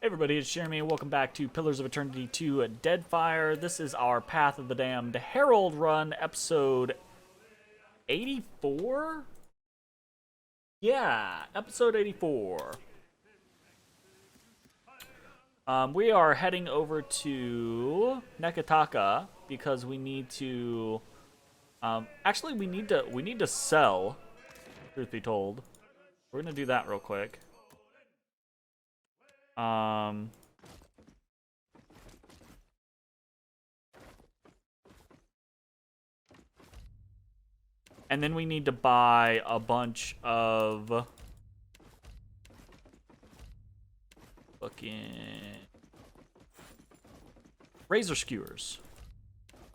Hey everybody, it's Jeremy. Welcome back to Pillars of Eternity 2 Deadfire. This is our Path of the Damned Herald run, episode 84? Yeah, episode 84. We are heading over to Nekataka because we need to actually we need to sell, truth be told. We're going to do that real quick. And then we need to buy a bunch of fucking razor skewers.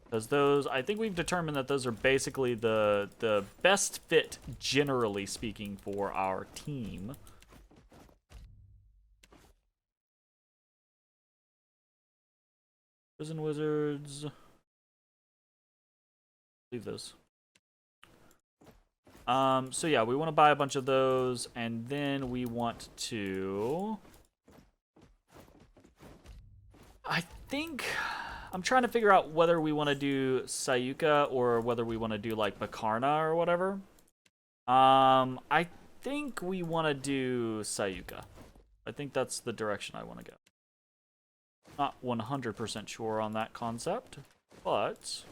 Because those, I think we've determined that those are basically the best fit, generally speaking, for our team. Prison wizards. Leave those. So yeah, we want to buy a bunch of those, and then we want to... I think... I'm trying to figure out whether we want to do Sayuka or whether we want to do, like, Bakarna or whatever. I think we want to do Sayuka. I think that's the direction I want to go. Not 100% sure on that concept, but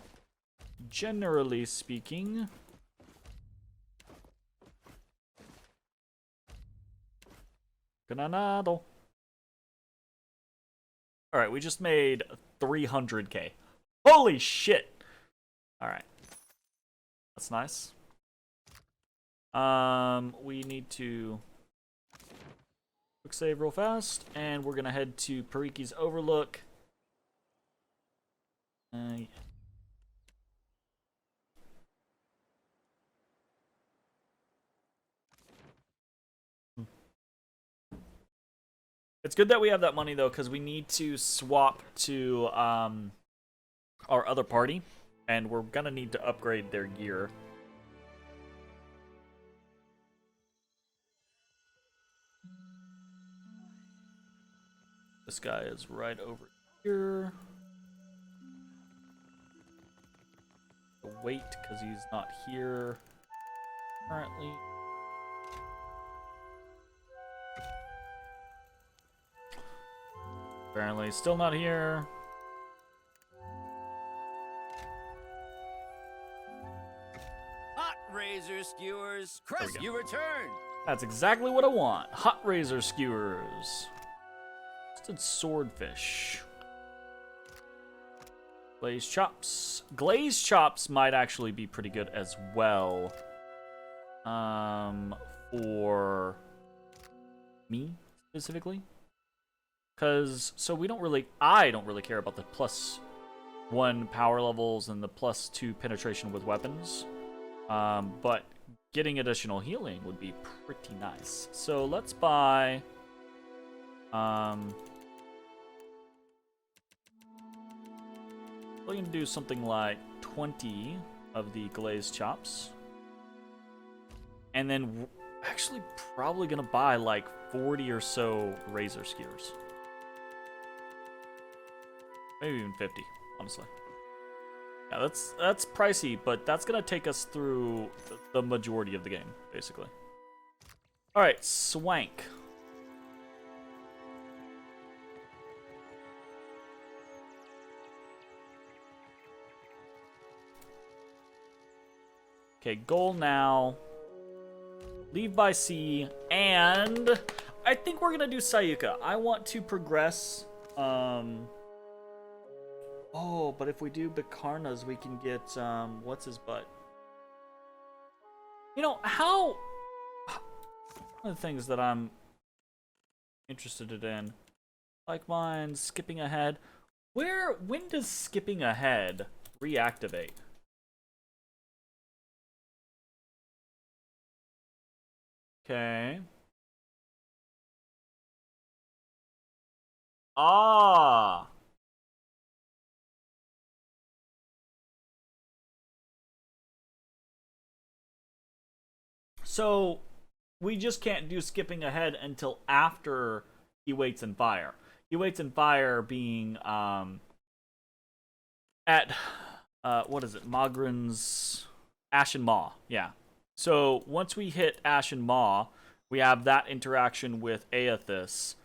generally speaking... Ganado. Alright, we just made 300k. Holy shit! Alright. That's nice. We need to quick save real fast, and we're gonna head to Pariki's Overlook. Yeah. It's good that we have that money, though, because we need to swap to our other party, and we're going to need to upgrade their gear. This guy is right over here. Wait, because he's not here currently. Apparently, still not here. Hot razor skewers, crust you return. That's exactly what I want. Hot razor skewers. Roasted swordfish. Glazed chops. Glazed chops might actually be pretty good as well. For me specifically. Because, so we don't really, I don't really care about the +1 power levels and the +2 penetration with weapons. But getting additional healing would be pretty nice. So let's buy, we're going to do something like 20 of the glazed chops. And then actually probably going to buy like 40 or so razor skewers. Maybe even 50, honestly. Yeah, that's pricey, but that's gonna take us through the majority of the game, basically. Alright, Swank. Okay, goal now. Leave by sea, and I think we're gonna do Sayuka. I want to progress, Oh, but if we do Bakarnas, we can get, what's his butt? You know, how... One of the things that I'm interested in, like mine, skipping ahead. When does skipping ahead reactivate? Okay. Ah! So, we just can't do skipping ahead until after he waits in fire. He waits in fire being at what is it? Mogren's Ashen Maw. Yeah. So once we hit Ashen Maw, we have that interaction with Aethys.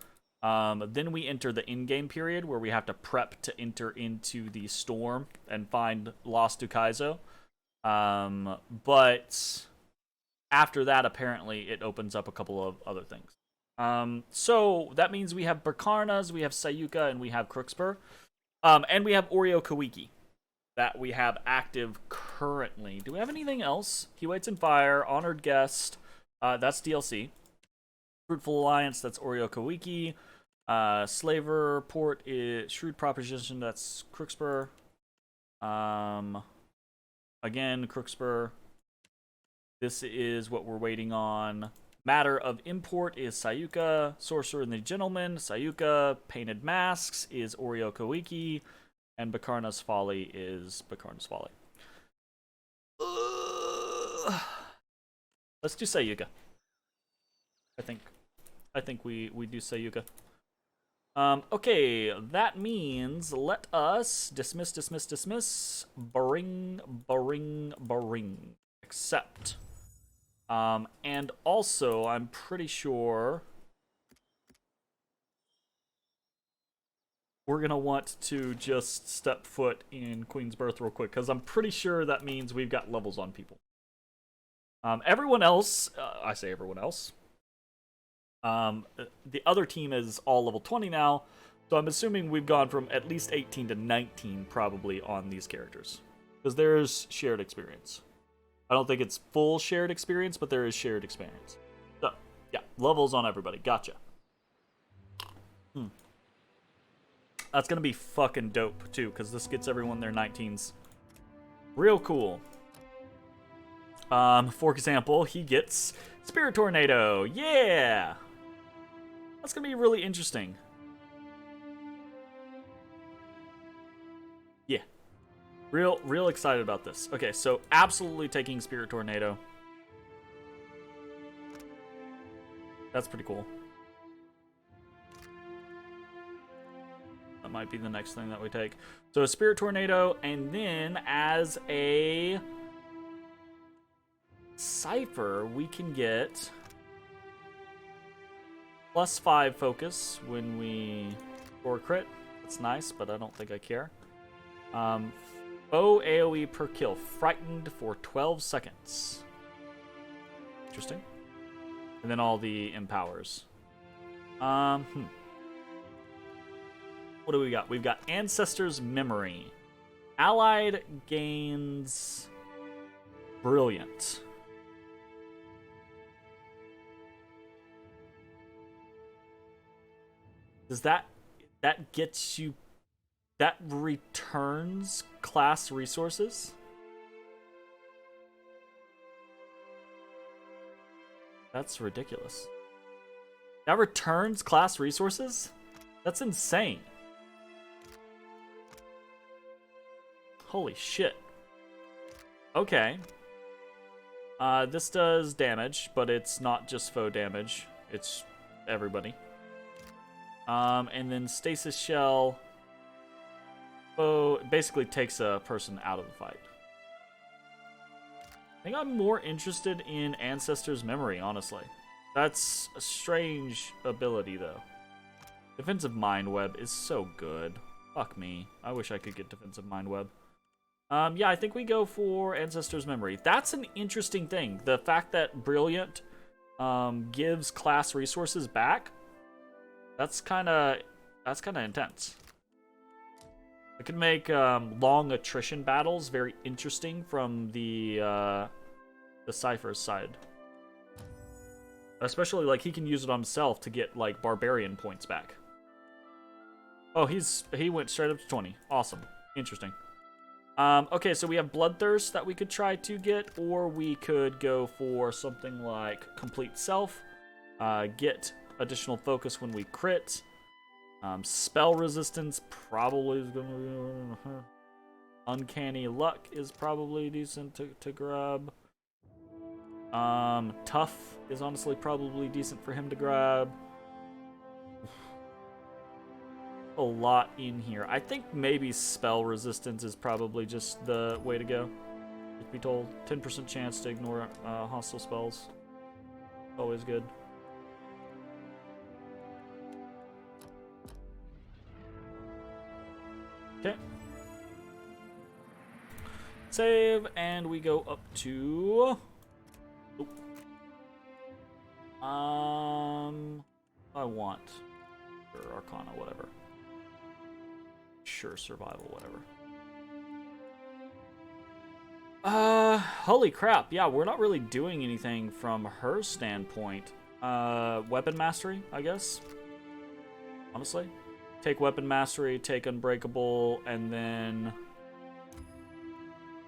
Then we enter the in-game period where we have to prep to enter into the storm and find Lost Ukaizo. But after that, apparently, it opens up a couple of other things. So that means we have Berkarnas, we have Sayuka, and we have Crooksburg. And we have Oreo Kawiki that we have active currently. Do we have anything else? He Waits in Fire, Honored Guest, that's DLC. Fruitful Alliance, that's Oreo Kawiki. Slaver Port is Shrewd Proposition, that's Crooksburg. Again, Crooksburg. This is what we're waiting on. Matter of Import is Sayuka. Sorcerer and the Gentleman, Sayuka. Painted Masks is Oreo Kawiki. And Bakarna's Folly is Bakarna's Folly. Let's do Sayuka. I think we do Sayuka. Okay, that means let us dismiss. Bring. Accept. And also, I'm pretty sure we're gonna want to just step foot in Queen's Birth real quick, because I'm pretty sure that means we've got levels on people. Everyone else, I say everyone else, the other team is all level 20 now, so I'm assuming we've gone from at least 18 to 19 probably on these characters, because there's shared experience. I don't think it's full shared experience, but there is shared experience. So, yeah, levels on everybody. Gotcha. That's gonna be fucking dope, too, because this gets everyone their 19s. Real cool. For example, he gets Spirit Tornado. Yeah! That's gonna be really interesting. Yeah. Real excited about this. Okay, so absolutely taking Spirit Tornado. That's pretty cool. That might be the next thing that we take. So a Spirit Tornado, and then as a Cypher, we can get +5 focus when we score crit. That's nice, but I don't think I care. Foe AoE per kill, frightened for 12 seconds. Interesting. And then all the empowers. What do we got? We've got Ancestor's Memory. Allied gains Brilliant. Does that gets you, that returns class resources? That's ridiculous. That returns class resources? That's insane. Holy shit. Okay. This does damage, but it's not just foe damage. It's everybody. And then Stasis Shell basically takes a person out of the fight. I think I'm more interested in Ancestor's Memory, honestly. That's a strange ability, though. Defensive Mind Web is so good. Fuck me. I wish I could get Defensive Mind Web. Yeah, I think we go for Ancestor's Memory. That's an interesting thing. The fact that Brilliant gives class resources back. That's kind of intense. It can make long attrition battles very interesting from the Cypher's side. Especially, like, he can use it on himself to get, like, Barbarian points back. Oh, he went straight up to 20. Awesome. Interesting. Okay, so we have Bloodthirst that we could try to get, or we could go for something like Complete Self. Get additional focus when we crit. Spell Resistance probably is going to be... Uncanny Luck is probably decent to grab. Tough is honestly probably decent for him to grab. a lot in here. I think maybe spell resistance is probably just the way to go. If be told, 10% chance to ignore hostile spells. Always good. Okay. Save, and we go up to... I want... Or Arcana, whatever. Sure, survival, whatever. Holy crap. Yeah, we're not really doing anything from her standpoint. Weapon mastery, I guess. Honestly. Take weapon mastery, take unbreakable, and then...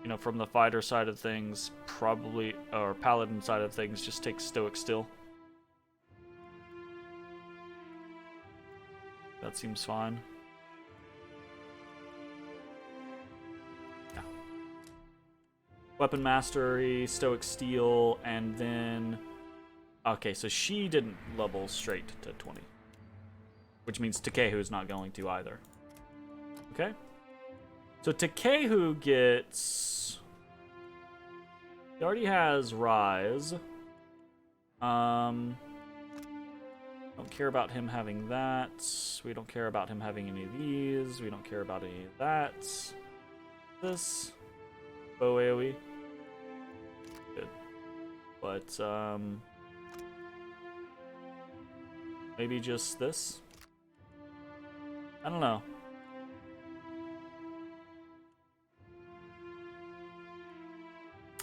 You know, from the fighter side of things, probably... Or paladin side of things, just take stoic still. That seems fine. Yeah. Weapon mastery, stoic steel, and then... Okay, so she didn't level straight to 20. Which means Takehu's not going to either. Okay. So Takehu gets... He already has Rise. Don't care about him having that. We don't care about him having any of these. We don't care about any of that. This. Bow AoE. Good. But, maybe just this? I don't know.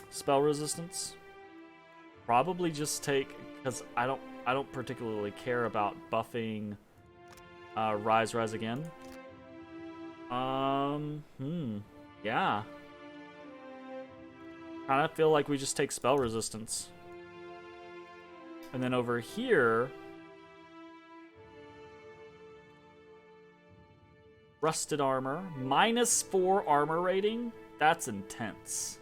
Spell resistance? Probably just take, because I don't particularly care about buffing Rise again. Yeah. Kind of feel like we just take spell resistance. And then over here, rusted armor, -4 armor rating. That's intense.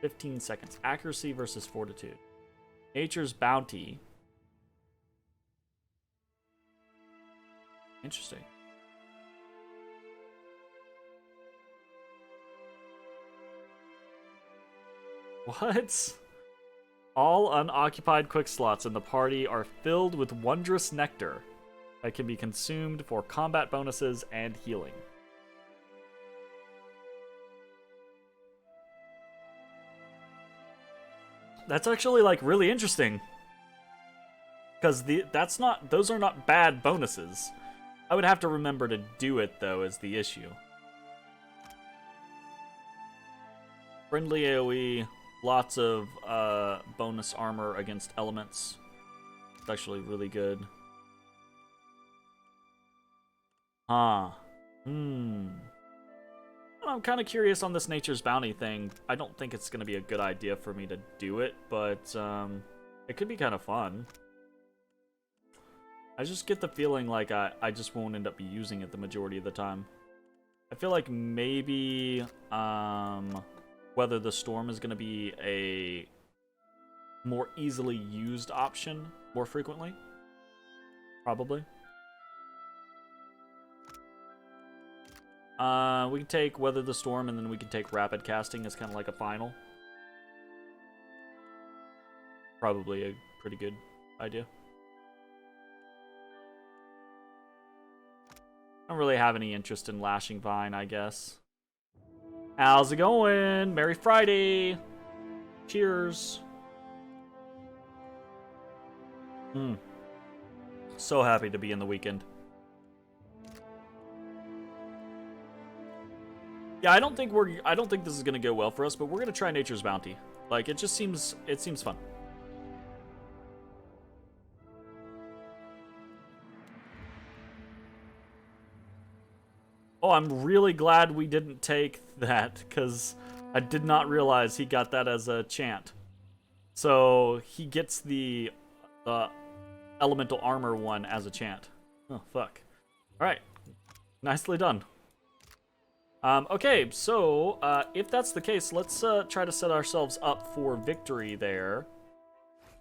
15 seconds. Accuracy versus fortitude. Nature's bounty. Interesting. What? All unoccupied quick slots in the party are filled with wondrous nectar that can be consumed for combat bonuses and healing. That's actually, like, really interesting. Because those are not bad bonuses. I would have to remember to do it, though, is the issue. Friendly AoE, lots of bonus armor against elements. It's actually really good. I'm kind of curious on this Nature's Bounty thing. I don't think it's going to be a good idea for me to do it, but it could be kind of fun. I just get the feeling like I just won't end up using it the majority of the time. I feel like maybe Weather the Storm is going to be a more easily used option more frequently. Probably. We can take Weather the Storm, and then we can take Rapid Casting as kind of like a final. Probably a pretty good idea. I don't really have any interest in Lashing Vine, I guess. How's it going? Merry Friday! Cheers! So happy to be in the weekend. Yeah, I don't think this is gonna go well for us, but we're gonna try Nature's Bounty. Like, it seems fun. Oh, I'm really glad we didn't take that, because I did not realize he got that as a chant. So he gets the elemental armor one as a chant. Oh, fuck. Alright. Nicely done. Okay, so if that's the case, let's try to set ourselves up for victory there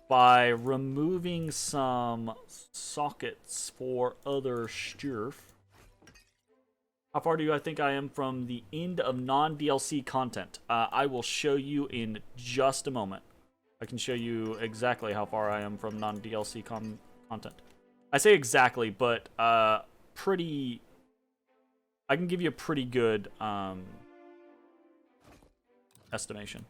by removing some sockets for other stuff. How far do I think I am from the end of non-DLC content? I will show you in just a moment. I can show you exactly how far I am from non-DLC content. I say exactly, but pretty... I can give you a pretty good estimation.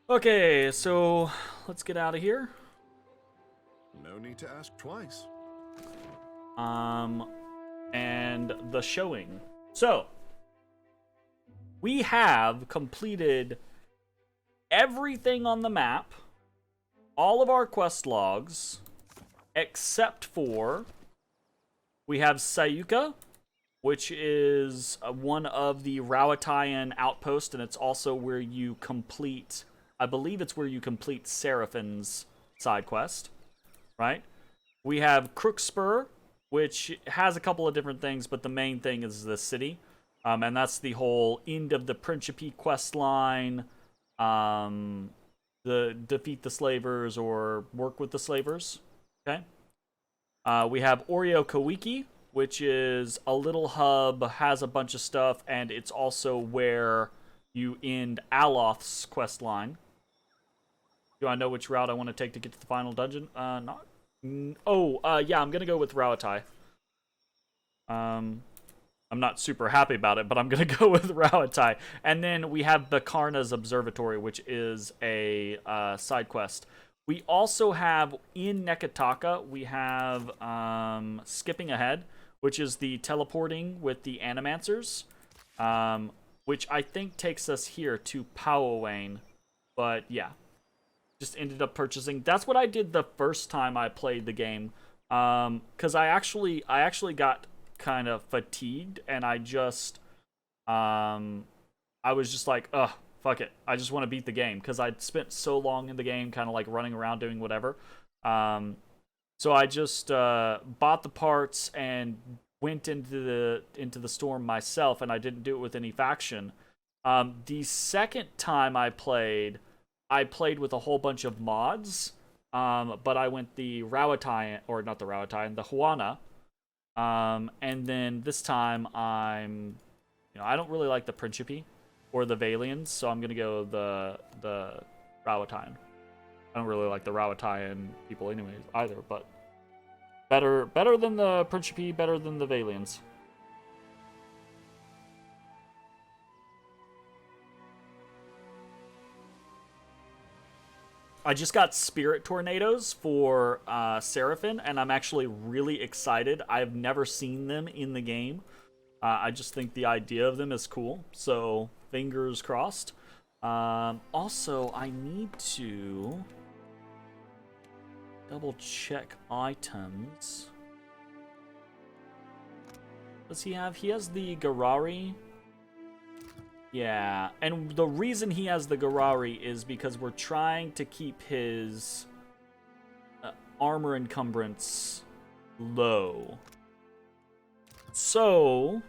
Okay, so let's get out of here. No need to ask twice. And the showing. So, we have completed everything on the map, all of our quest logs, except for we have Sayuka, which is one of the Rawatayan outposts, and it's also where you complete, I believe it's where you complete Seraphin's side quest, right? We have Crookspur, which has a couple of different things, but the main thing is the city. And that's the whole end of the Principe quest line, the defeat the slavers or work with the slavers, okay? We have Oreo Kawiki, which is a little hub, has a bunch of stuff, and it's also where you end Aloth's quest line. Do I know which route I want to take to get to the final dungeon? Not. Yeah, I'm gonna go with Rawatai. I'm not super happy about it, but I'm gonna go with Rawatai. And then we have Bakarna's Observatory, which is a side quest. We also have in Nekataka, we have Skipping Ahead, which is the teleporting with the Animancers, which I think takes us here to Powhatan. But yeah, just ended up purchasing. That's what I did the first time I played the game, because I actually got kind of fatigued, and I was just like, ugh, fuck it, I just want to beat the game, because I'd spent so long in the game kind of like running around doing whatever. So I just bought the parts and went into the storm myself, and I didn't do it with any faction. The second time I played with a whole bunch of mods, but I went the Rawatayan, or not the Rawatayan, the Huana. And then this time I don't really like the Principe or the Valians, so I'm gonna go the Rawatayan. I don't really like the Rawatayan people anyways either, but better than the Principe, better than the Valians. I just got Spirit Tornadoes for Seraphin, and I'm actually really excited. I've never seen them in the game. I just think the idea of them is cool, so fingers crossed. Also, I need to double check items. Does he have? He has the Garari. Yeah, and the reason he has the Garari is because we're trying to keep his armor encumbrance low. So,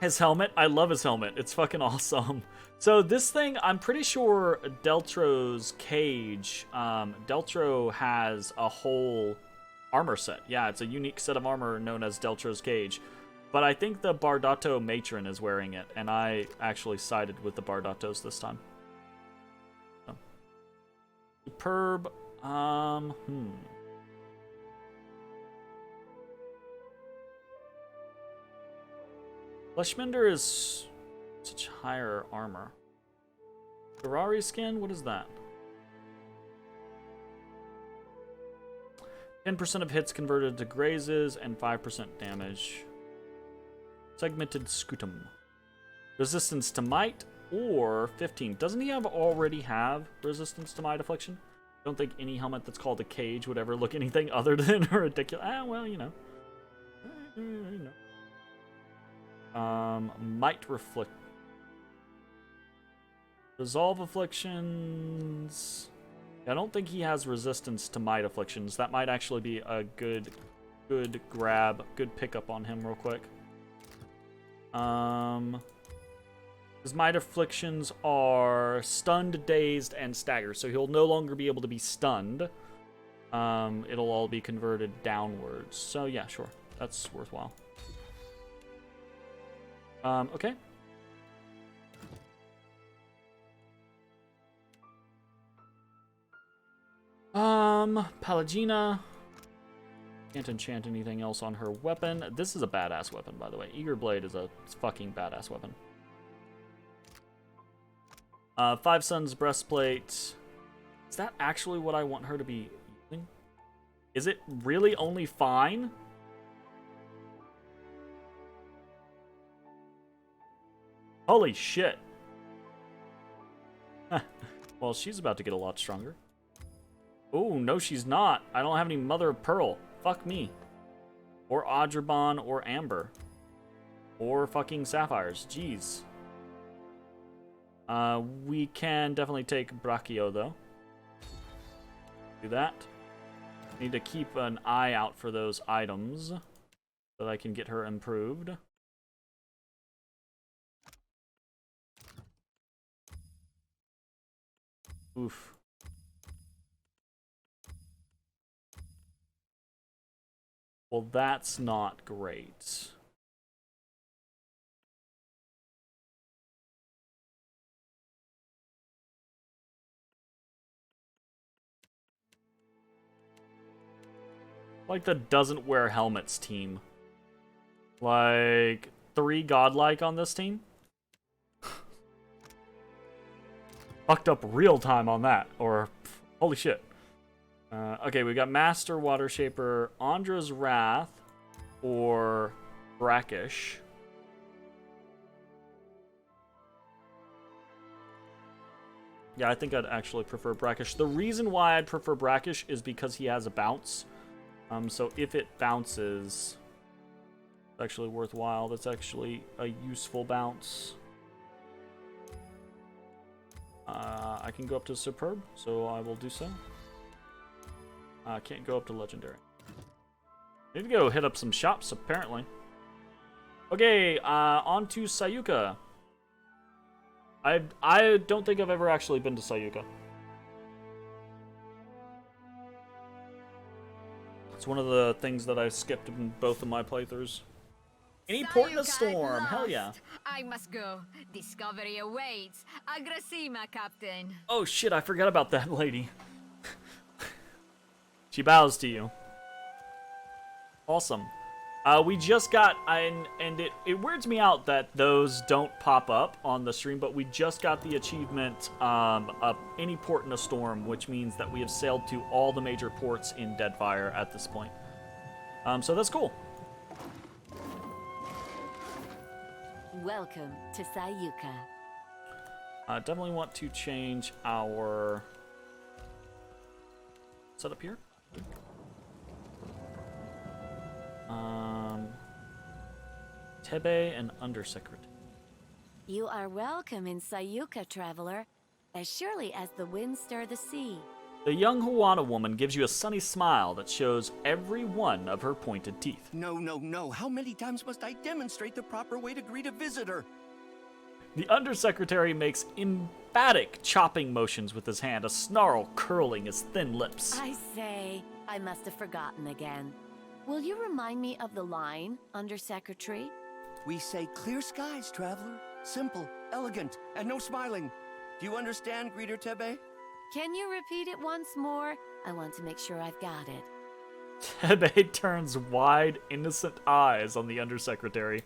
his helmet, I love his helmet. It's fucking awesome. So this thing, I'm pretty sure Deltro's cage, Deltro has a whole armor set. Yeah, it's a unique set of armor known as Deltro's cage. But I think the Bardato matron is wearing it, and I actually sided with the Bardatos this time. So. Superb. Fleshmender is such higher armor. Garari skin? What is that? 10% of hits converted to grazes and 5% damage. Segmented Scutum. Resistance to Might or 15. Doesn't he already have resistance to Might Affliction? I don't think any helmet that's called a cage would ever look anything other than ridiculous. Well, you know. Might Reflect. Resolve Afflictions. I don't think he has resistance to Might Afflictions. That might actually be a good grab, good pickup on him real quick. His Might Afflictions are stunned, dazed, and stagger, so he'll no longer be able to be stunned. It'll all be converted downwards. So yeah, sure, that's worthwhile. Okay. Palagina. Can't enchant anything else on her weapon. This is a badass weapon, by the way. Eager Blade is a fucking badass weapon. Five Suns Breastplate. Is that actually what I want her to be using? Is it really only fine? Holy shit. Well, she's about to get a lot stronger. Oh, no, she's not. I don't have any Mother of Pearl. Fuck me. Or Adrabon or Amber. Or fucking Sapphires. Jeez. We can definitely take Brachio, though. Do that. Need to keep an eye out for those items so that I can get her improved. Oof. Well, that's not great. Like the doesn't wear helmets team. Like 3 godlike on this team. Fucked up real time on that. Or holy shit. Okay, we got Master Water Shaper, Andra's Wrath, or Brackish. Yeah, I think I'd actually prefer Brackish. The reason why I'd prefer Brackish is because he has a bounce. So if it bounces, it's actually worthwhile. That's actually a useful bounce. I can go up to Superb, so I will do so. I can't go up to Legendary. Need to go hit up some shops, apparently. Okay, on to Sayuka. I don't think I've ever actually been to Sayuka. It's one of the things that I skipped in both of my playthroughs. Any port in a storm, hell yeah. I must go. Discovery awaits. Agrasima, Captain. Oh shit, I forgot about that lady. She bows to you. Awesome. We just got, and it weirds me out that those don't pop up on the stream, but we just got the achievement, any port in a storm, which means that we have sailed to all the major ports in Deadfire at this point. So that's cool. Welcome to Sayuka. Definitely want to change our setup here. Tebe and Undersecretary. You are welcome in Sayuka, traveler, as surely as the winds stir the sea. The young Huana woman gives you a sunny smile that shows every one of her pointed teeth. No, no, no. How many times must I demonstrate the proper way to greet a visitor? The Undersecretary makes emphatic chopping motions with his hand, a snarl curling his thin lips. I say, I must have forgotten again. Will you remind me of the line, Undersecretary? We say clear skies, traveler. Simple, elegant, and no smiling. Do you understand, Greeter Tebe? Can you repeat it once more? I want to make sure I've got it. Tebe turns wide, innocent eyes on the Undersecretary.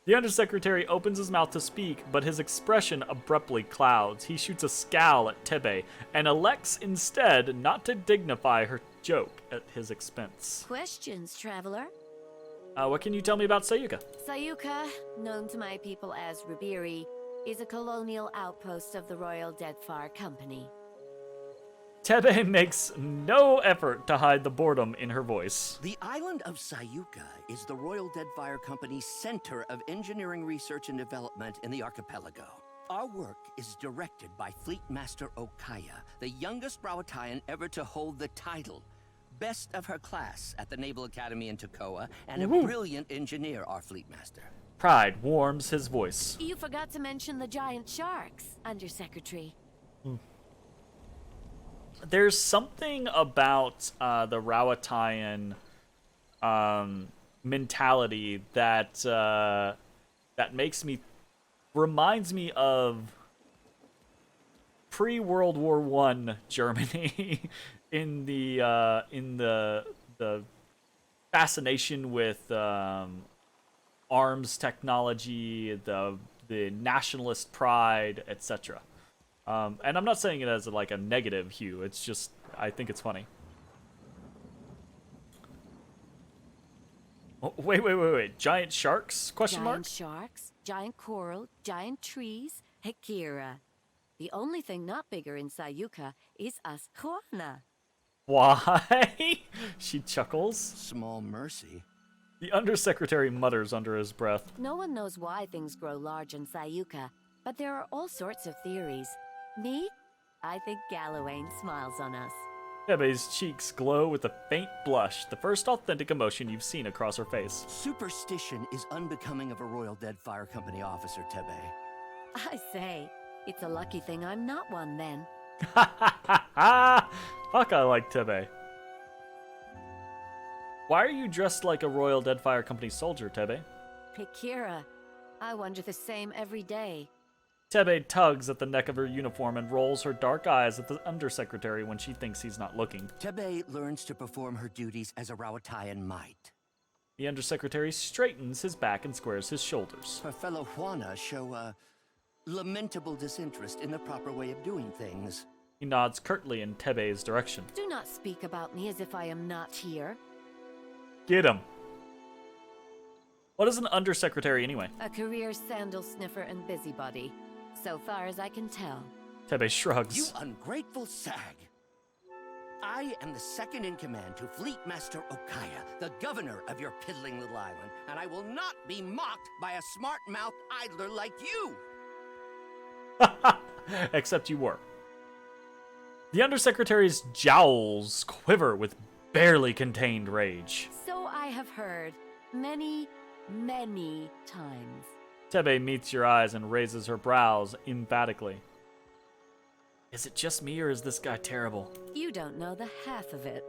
The Undersecretary opens his mouth to speak, but his expression abruptly clouds. He shoots a scowl at Tebe, and elects instead not to dignify her joke at his expense. Questions, traveler? What can you tell me about Sayuka? Sayuka, known to my people as Ribiri, is a colonial outpost of the Royal Deadfire Company. Tebe makes no effort to hide the boredom in her voice. The island of Sayuka is the Royal Deadfire Company's center of engineering research and development in the archipelago. Our work is directed by Fleet Master Okaya, the youngest Rawatayan ever to hold the title. Best of her class at the Naval Academy in Tokoa, and a brilliant engineer, our Fleet Master. Pride warms his voice. You forgot to mention the giant sharks, Undersecretary. There's something about the Rawatayan mentality that reminds me of pre-World War I Germany in the fascination with arms technology, the nationalist pride, etc. And I'm not saying it as like a negative hue. It's just I think it's funny. Oh, wait! Giant sharks? Question mark? Giant sharks, giant coral, giant trees, Hekira. The only thing not bigger in Sayuka is us Juana. Why? She chuckles. Small mercy. The undersecretary mutters under his breath. No one knows why things grow large in Sayuka, but there are all sorts of theories. Me? I think Gallowayne smiles on us. Tebe's cheeks glow with a faint blush, the first authentic emotion you've seen across her face. Superstition is unbecoming of a Royal Deadfire Company officer, Tebe. I say, it's a lucky thing I'm not one then. Ha ha ha ha! Fuck, I like Tebe. Why are you dressed like a Royal Deadfire Company soldier, Tebe? Hekira. I wonder the same every day. Tebe tugs at the neck of her uniform and rolls her dark eyes at the undersecretary when she thinks he's not looking. Tebe learns to perform her duties as a Rawatayan might. The undersecretary straightens his back and squares his shoulders. Her fellow Juana show a lamentable disinterest in the proper way of doing things. He nods curtly in Tebe's direction. Do not speak about me as if I am not here. Get him. What is an undersecretary anyway? A career sandal sniffer and busybody, so far as I can tell. Tebe shrugs. You ungrateful sag! I am the second in command to Fleet Master Okaya, the governor of your piddling little island, and I will not be mocked by a smart-mouthed idler like you! Except you were. The undersecretary's jowls quiver with barely contained rage. So I have heard many, many times. Tebe meets your eyes and raises her brows emphatically. Is it just me or is this guy terrible? You don't know the half of it.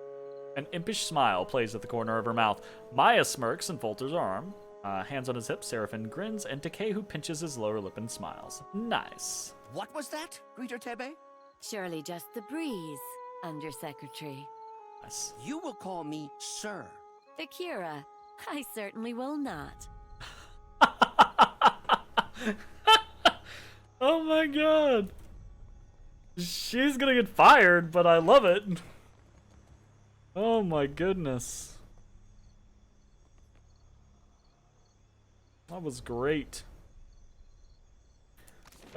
An impish smile plays at the corner of her mouth. Maya smirks and folds her arm. Hands on his hips, Seraphin grins, and Takehu pinches his lower lip and smiles. Nice. What was that, Greeter Tebe? Surely just the breeze, Undersecretary. Nice. You will call me Sir. Akira, I certainly will not. Oh my god. She's gonna get fired, but I love it. Oh my goodness. That was great.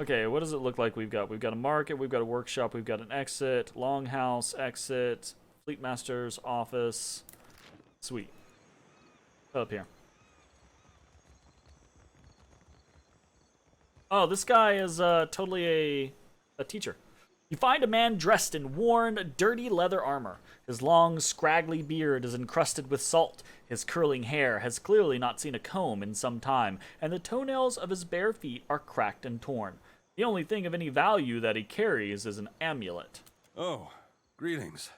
Okay, what does it look like we've got? We've got a market, we've got a workshop, we've got an exit, longhouse, exit, Fleet Master's office. Sweet. Up here. Oh, this guy is totally a teacher. You find a man dressed in worn, dirty leather armor. His long, scraggly beard is encrusted with salt. His curling hair has clearly not seen a comb in some time, and the toenails of his bare feet are cracked and torn. The only thing of any value that he carries is an amulet. Oh, greetings.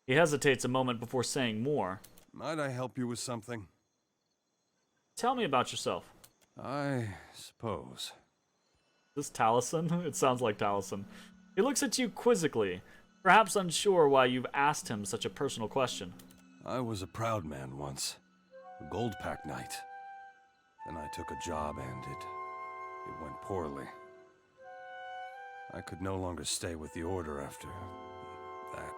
He hesitates a moment before saying more. Might I help you with something? Tell me about yourself. I suppose. Is this Taliesin? It sounds like Taliesin. He looks at you quizzically, perhaps unsure why you've asked him such a personal question. I was a proud man once, a gold pack knight. Then I took a job and it went poorly. I could no longer stay with the Order after that.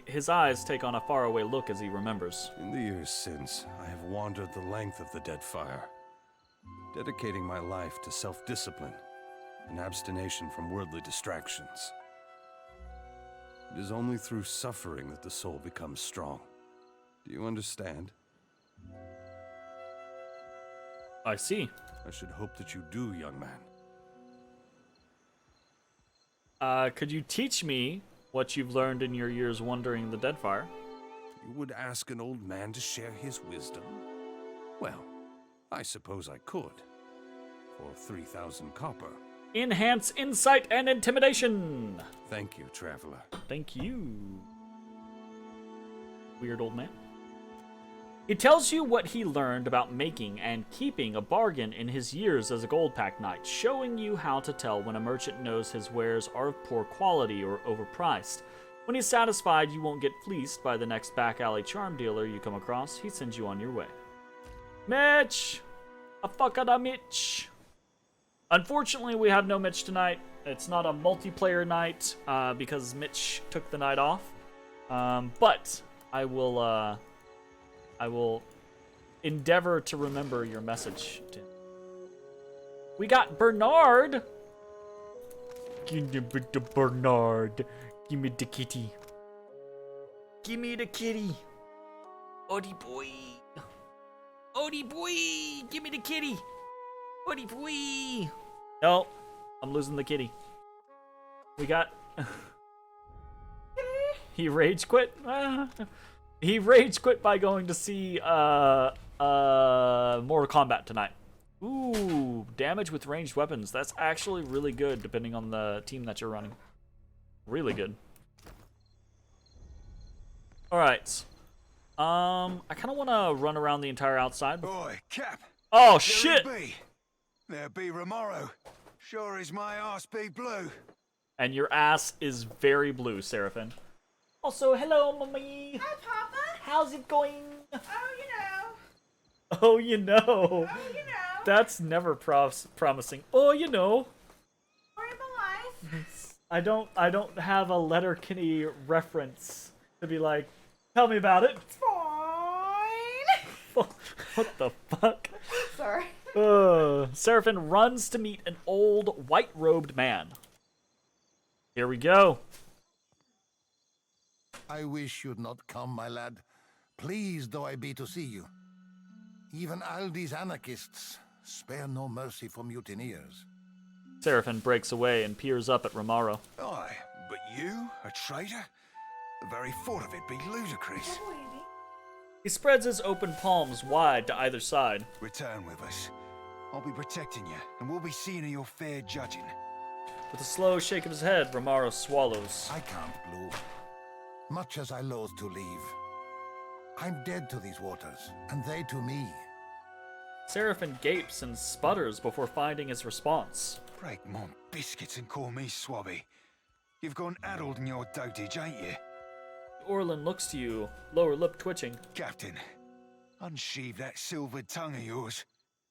His eyes take on a faraway look as he remembers. In the years since, I have wandered the length of the Deadfire, dedicating my life to self-discipline and abstination from worldly distractions. It is only through suffering that the soul becomes strong. Do you understand? I see. I should hope that you do, young man. Could you teach me what you've learned in your years wandering the Deadfire? You would ask an old man to share his wisdom? Well, I suppose I could. For 3,000 copper. Enhance insight and intimidation. Thank you, traveler. Thank you. Weird old man. He tells you what he learned about making and keeping a bargain in his years as a gold pack knight, showing you how to tell when a merchant knows his wares are of poor quality or overpriced. When he's satisfied you won't get fleeced by the next back alley charm dealer you come across, he sends you on your way. Mitch! A fuckada Mitch! Unfortunately, we have no Mitch tonight. It's not a multiplayer night because Mitch took the night off. But I will endeavor to remember your message to him. We got Bernard. Give me the Bernard. Give me the kitty. Give me the kitty. Odie boy. Odie boy. Give me the kitty. Odie boy. No, I'm losing the kitty. We got... He rage quit? He rage quit by going to see Mortal Kombat tonight. Ooh, damage with ranged weapons. That's actually really good depending on the team that you're running. Really good. Alright. I kind of want to run around the entire outside. Boy, Cap. Oh, shit! There be Romaro. Sure is my arse be blue. And your ass is very blue, Seraphin. Also, hello, mommy. Hi, Papa. How's it going? Oh, you know. Oh, you know. Oh, you know. That's never promising. Oh, you know. Story of my life. I don't have a Letterkenny reference to be like, tell me about it. Fine. What the fuck? Sorry. Seraphin runs to meet an old white-robed man. Here we go. I wish you'd not come, my lad. Pleased though I be to see you. Even Aldi's anarchists spare no mercy for mutineers. Seraphin breaks away and peers up at Romaro. Aye, but you, a traitor? The very thought of it be ludicrous. He spreads his open palms wide to either side. Return with us. I'll be protecting you, and we'll be seeing your fair judging. With a slow shake of his head, Romaro swallows. I can't, Blue. Much as I loathe to leave. I'm dead to these waters, and they to me. Seraphin gapes and sputters before finding his response. Break mon biscuits and call me swabby. You've gone addled in your dotage, ain't you? Orlin looks to you, lower lip twitching. Captain, unsheathe that silvered tongue of yours,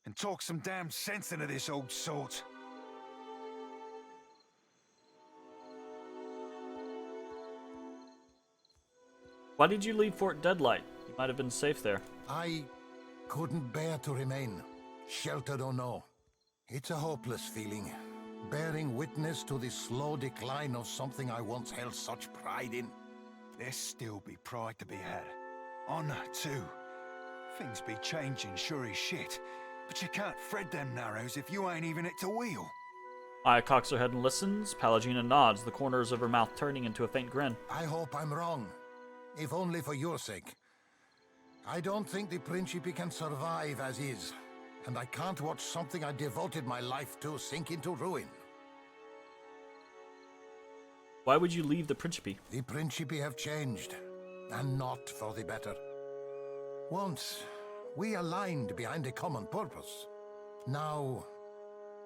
and talk some damn sense into this old sort. Why did you leave Fort Deadlight? You might have been safe there. I couldn't bear to remain, sheltered or no. It's a hopeless feeling, bearing witness to the slow decline of something I once held such pride in. There still be pride to be had. Honor, too. Things be changing sure as shit, but you can't thread them narrows if you ain't even at the wheel. Aya cocks her head and listens. Palagina nods, the corners of her mouth turning into a faint grin. I hope I'm wrong, if only for your sake. I don't think the Principe can survive as is, and I can't watch something I devoted my life to sink into ruin. Why would you leave the Principe? The Principe have changed, and not for the better. Once, we aligned behind a common purpose. Now,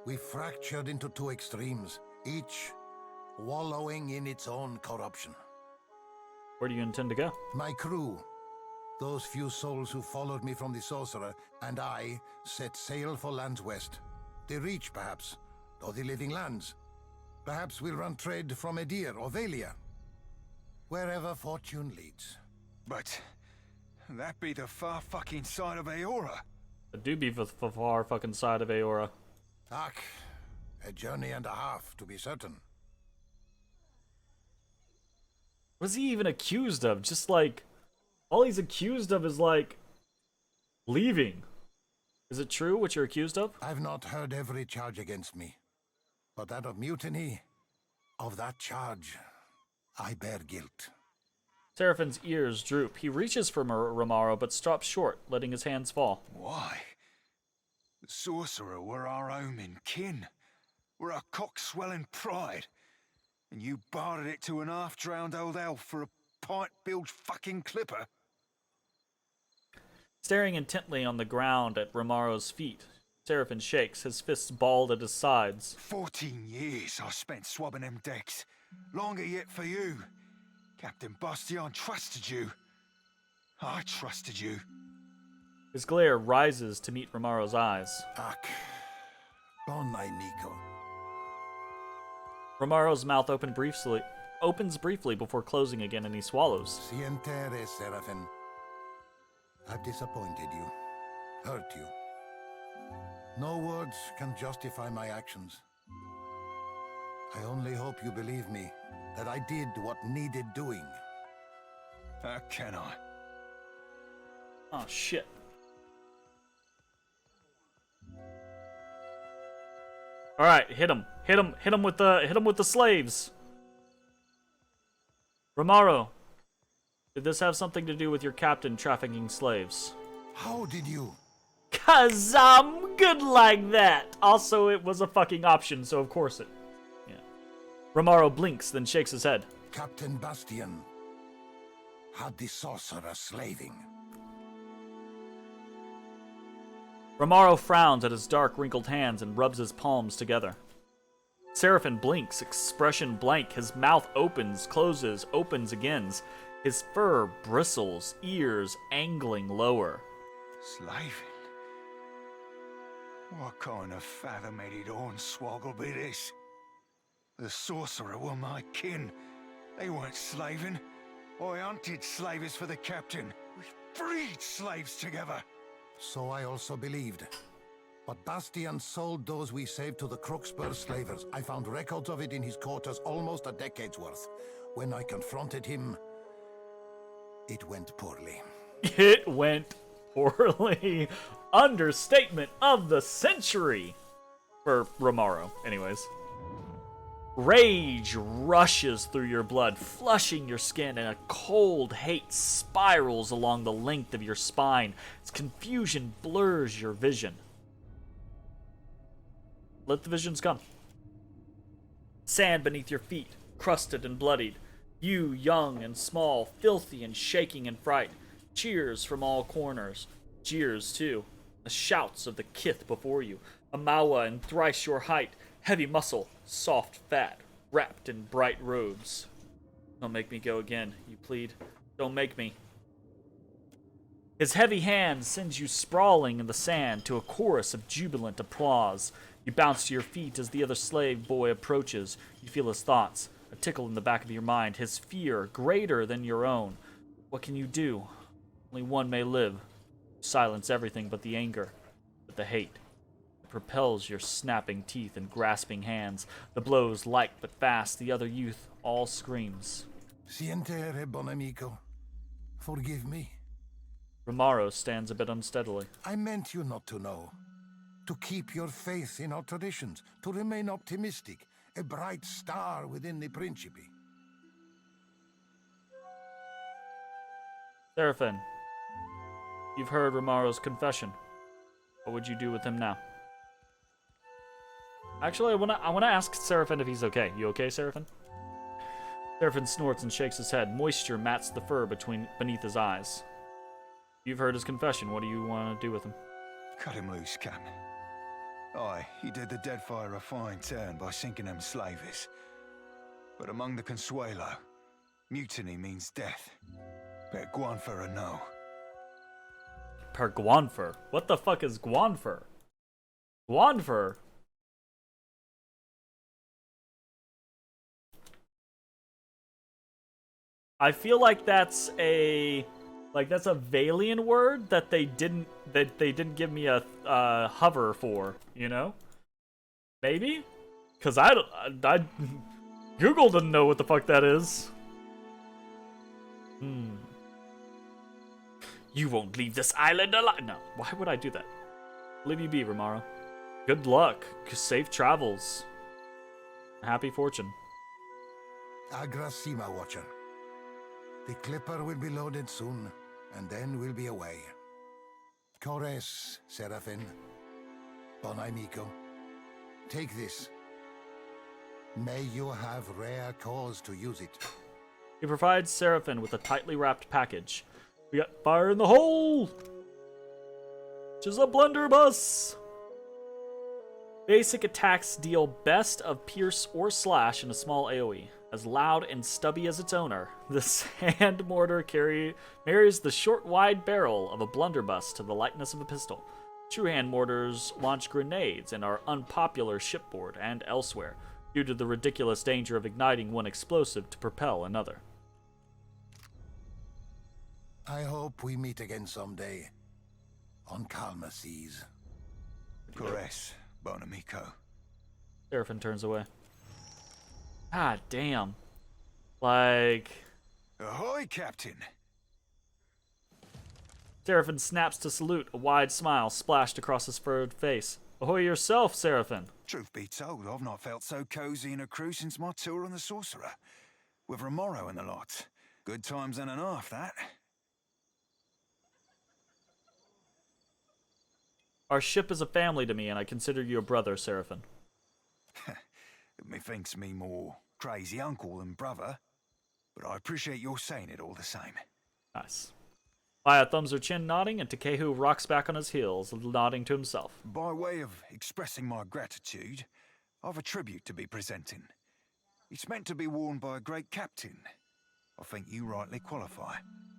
we fractured into two extremes, each wallowing in its own corruption. Where do you intend to go? My crew, those few souls who followed me from the Sorcerer, and I set sail for lands west. The Reach, perhaps, or the Living Lands. Perhaps we'll run trade from Edir or Valia. Wherever fortune leads. But that be the far fucking side of Aora. I do be the far fucking side of Aora. Ach, a journey and a half, to be certain. What is he even accused of? Just like, all he's accused of is like, leaving. Is it true what you're accused of? I've not heard every charge against me. But that of mutiny, Of that charge, I bear guilt. Seraphin's ears droop. He reaches for Romaro, but stops short, letting his hands fall. Why? The sorcerer were our home and kin. We're our cock-swelling pride. And you bartered it to an half-drowned old elf for a pint-bilged fucking clipper? Staring intently on the ground at Romaro's feet, Seraphin shakes, his fists balled at his sides. 14 years I spent swabbing them decks. Longer yet for you. Captain Bastion trusted you. I trusted you. His glare rises to meet Romaro's eyes. Ak, bon amico. Romaro's mouth opens briefly before closing again, and he swallows. Sientere, Seraphin. I've disappointed you, hurt you. No words can justify my actions. I only hope you believe me, that I did what needed doing. How can I? Oh shit. All right, hit him with the slaves. Romaro, did this have something to do with your captain trafficking slaves? How did you? 'Cause I'm good like that. Also, it was a fucking option, so of course it. Yeah. Romaro blinks, then shakes his head. Captain Bastion had the sorcerer slaving. Romaro frowns at his dark, wrinkled hands and rubs his palms together. Seraphin blinks, expression blank. His mouth opens, closes, opens again. His fur bristles, ears angling lower. Slaving? What kind of fathom-headed hornswoggle be this? The sorcerer were my kin. They weren't slaving. I hunted slavers for the captain. We freed slaves together. So I also believed. But Bastion sold those we saved to the Crooksburg slavers. I found records of it in his quarters, almost a decade's worth. When I confronted him, it went poorly. It went poorly. Understatement of the century. For Romaro, anyways. Rage rushes through your blood, flushing your skin, and a cold hate spirals along the length of your spine. Its confusion blurs your vision. Let the visions come. Sand beneath your feet, crusted and bloodied. You, young and small, filthy and shaking in fright. Cheers from all corners. Jeers, too. The shouts of the kith before you. A mawa and thrice your height. Heavy muscle, soft fat, wrapped in bright robes. Don't make me go again, you plead. Don't make me. His heavy hand sends you sprawling in the sand to a chorus of jubilant applause. You bounce to your feet as the other slave boy approaches. You feel his thoughts, a tickle in the back of your mind, his fear greater than your own. What can you do? Only one may live. Silence everything but the anger, but the hate. It propels your snapping teeth and grasping hands. The blows light but fast. The other youth all screams. Sientere, bon amico. Forgive me. Romaro stands a bit unsteadily. I meant you not to know. To keep your faith in our traditions. To remain optimistic. A bright star within the Principe. Seraphin, you've heard Romaro's confession. What would you do with him now? Actually, I wanna ask Seraphin if he's okay. You okay, Seraphin? Seraphin snorts and shakes his head. Moisture mats the fur beneath his eyes. You've heard his confession. What do you want to do with him? Cut him loose, Captain. Aye, he did the Deadfire a fine turn by sinking them slavers. But among the Consuelo, mutiny means death. Bet Guanfer a no. Per Guanfer? What the fuck is Guanfer? Guanfer? I feel like that's a Valian word that they didn't give me a hover for, you know? Maybe? Cause I Google didn't know what the fuck that is. You won't leave this island alive. No, why would I do that? Leave you be, Romaro. Good luck. Safe travels. Happy fortune. Agrasima Watcher. The clipper will be loaded soon, and then we'll be away. Kores, Seraphin. Bonai Miko. Take this. May you have rare cause to use it. He provides Seraphin with a tightly wrapped package. We got fire in the hole! Which is a blunderbuss! Basic attacks deal best of pierce or slash in a small AoE. As loud and stubby as its owner, this hand mortar marries the short, wide barrel of a blunderbuss to the lightness of a pistol. True hand mortars launch grenades and are unpopular shipboard and elsewhere, due to the ridiculous danger of igniting one explosive to propel another. I hope we meet again someday. On calmer seas. Kores, Bonamico. Seraphin turns away. God damn. Like... Ahoy, Captain! Seraphin snaps to salute, a wide smile splashed across his furrowed face. Ahoy yourself, Seraphin. Truth be told, I've not felt so cozy in a crew since my tour on the Sorcerer. With Romero and the lot. Good times and a half, that. Our ship is a family to me, and I consider you a brother, Seraphin. Methinks me more crazy uncle than brother, but I appreciate your saying it all the same. Nice. Maya thumbs her chin, nodding, and Takehu rocks back on his heels, nodding to himself. By way of expressing my gratitude, I've a tribute to be presenting. It's meant to be worn by a great captain. I think you rightly qualify,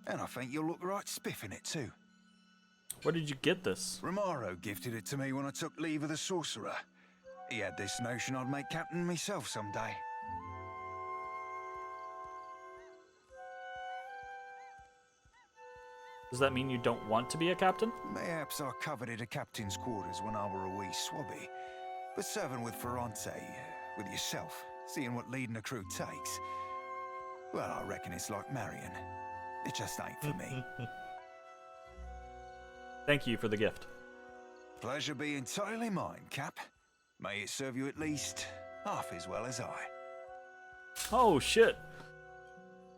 and I think you'll look right spiff in it too. Where did you get this? Romero gifted it to me when I took leave of the Sorcerer. He had this notion I'd make captain myself someday. Does that mean you don't want to be a captain? Mayhaps I coveted a captain's quarters when I were a wee swabby. But serving with Ferrante, with yourself, seeing what leading a crew takes, well, I reckon it's like marrying. It just ain't for me. Thank you for the gift. Pleasure be entirely mine, Cap. May it serve you at least half as well as I. Oh, shit.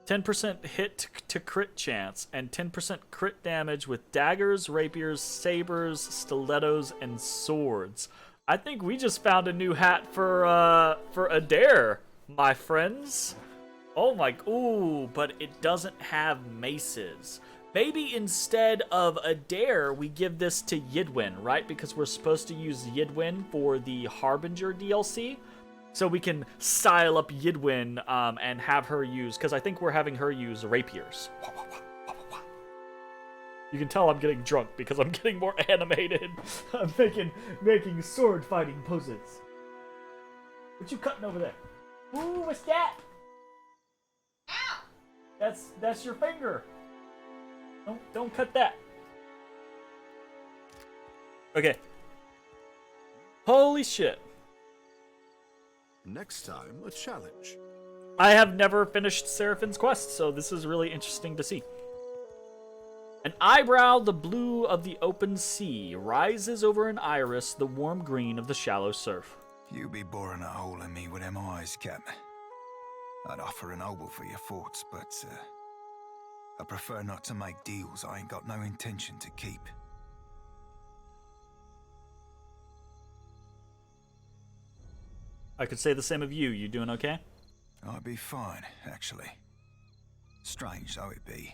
10% hit to crit chance, and 10% crit damage with daggers, rapiers, sabers, stilettos, and swords. I think we just found a new hat for Adair, my friends. Oh my, ooh, but it doesn't have maces. Maybe instead of Adair, we give this to Yidwin, right? Because we're supposed to use Yidwin for the Harbinger DLC. So we can style up Yidwin and have her use, because I think we're having her use rapiers. You can tell I'm getting drunk because I'm getting more animated. I'm making sword fighting poses. What you cutting over there? Ooh, what's that? Ow! That's your finger. Don't cut that. Okay. Holy shit. Next time, a challenge. I have never finished Seraphin's quest, so this is really interesting to see. An eyebrow, the blue of the open sea, rises over an iris, the warm green of the shallow surf. You be boring a hole in me with them eyes, Cap. I'd offer an oboe for your thoughts, but I prefer not to make deals I ain't got no intention to keep. I could say the same of you. You doing okay? I'd be fine, actually. Strange though it be.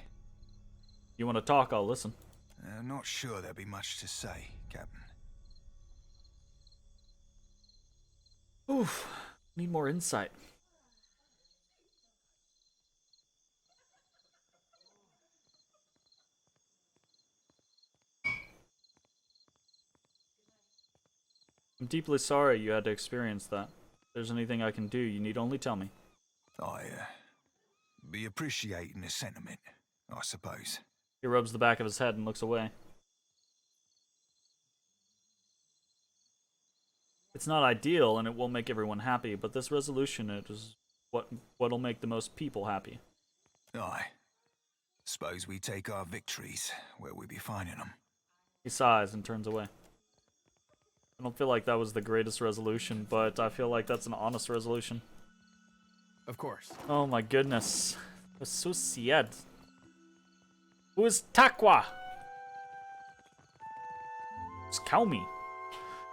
You want to talk, I'll listen. Not sure there'd be much to say, Captain. Oof. Need more insight. I'm deeply sorry you had to experience that. If there's anything I can do, you need only tell me. I be appreciating the sentiment, I suppose. He rubs the back of his head and looks away. It's not ideal, and it won't make everyone happy, but this resolution is what'll make the most people happy. Aye. Suppose we take our victories where we be finding them. He sighs and turns away. I don't feel like that was the greatest resolution, but I feel like that's an honest resolution. of course. Oh my goodness. What's so sad? Who's Takwa? It's Kaumi.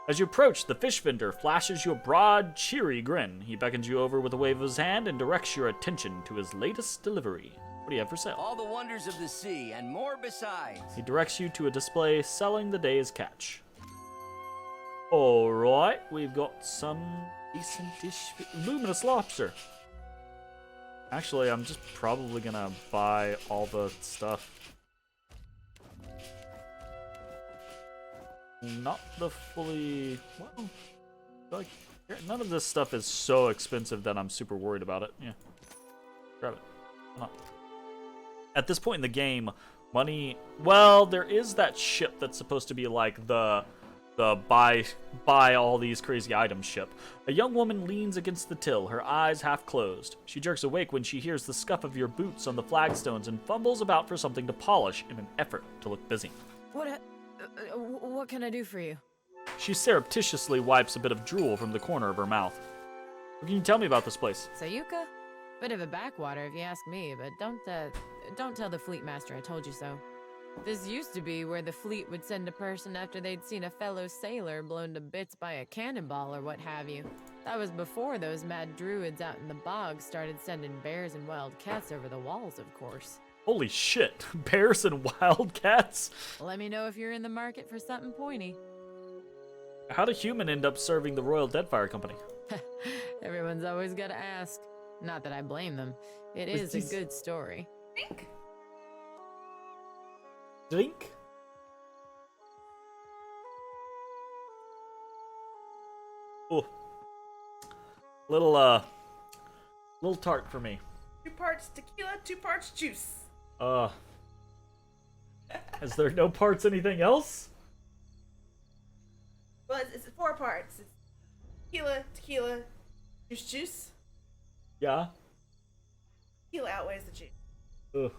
As you approach, the fish vendor flashes you a broad, cheery grin. He beckons you over with a wave of his hand and directs your attention to his latest delivery. What do you have for sale? All the wonders of the sea and more besides. He directs you to a display selling the day's catch. Alright, we've got some decent-ish luminous lobster. Actually, I'm just probably gonna buy all the stuff. Not the fully... Well, like, none of this stuff is so expensive that I'm super worried about it. Yeah. Grab it. Why not? At this point in the game, money... Well, there is that ship that's supposed to be like the buy all these crazy items ship. A young woman leans against the till, her eyes half closed. She jerks awake when she hears the scuff of your boots on the flagstones and fumbles about for something to polish in an effort to look busy. What can I do for you? She surreptitiously wipes a bit of drool from the corner of her mouth. What can you tell me about this place? Sayuka? Bit of a backwater if you ask me, but don't tell the fleet master I told you so. This used to be where the fleet would send a person after they'd seen a fellow sailor blown to bits by a cannonball or what have you. That was before those mad druids out in the bog started sending bears and wild cats over the walls, of course. Holy shit, bears and wildcats? Let me know if you're in the market for something pointy. How'd a human end up serving the Royal Deadfire Company? Everyone's always gotta ask. Not that I blame them. It is a good story. Drink? Drink? Oh. Little tart for me. 2 parts tequila, 2 parts juice. Is there no parts anything else? Well, it's 4 parts. It's tequila, juice. Yeah. Tequila outweighs the juice. Ugh.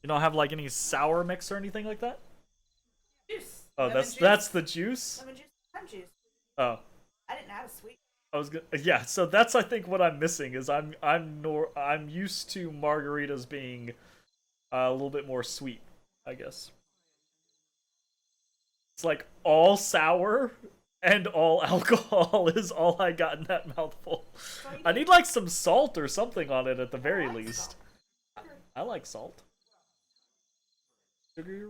You don't have like any sour mix or anything like that? Juice. Oh, Lemon that's the juice? Lemon juice, lime juice. Oh. I didn't have a sweet. I was gonna, yeah, so that's I think what I'm missing is I'm used to margaritas being a little bit more sweet, I guess. It's like all sour and all alcohol is all I got in that mouthful. I need like some salt or something on it at the very least. I like salt. Sugar.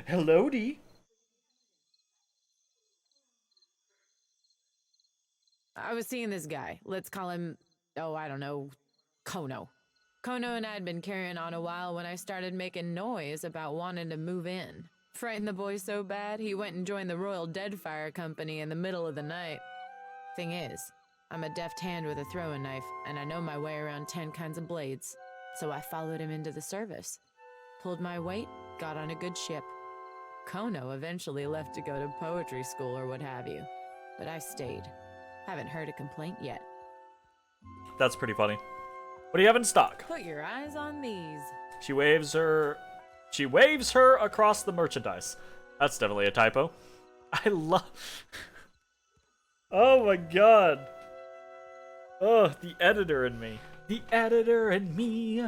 Hello, D. I was seeing this guy. Let's call him, oh, I don't know, Kono. Kono and I had been carrying on a while when I started making noise about wanting to move in. Frightened the boy so bad, he went and joined the Royal Deadfire Company in the middle of the night. Thing is, I'm a deft hand with a throwing knife, and I know my way around 10 kinds of blades. So I followed him into the service. Pulled my weight, got on a good ship. Kono eventually left to go to poetry school or what have you. But I stayed. Haven't heard a complaint yet. That's pretty funny. What do you have in stock? Put your eyes on these. She waves her across the merchandise. That's definitely a typo. I love... Oh my god. Oh, the editor in me. The editor and me.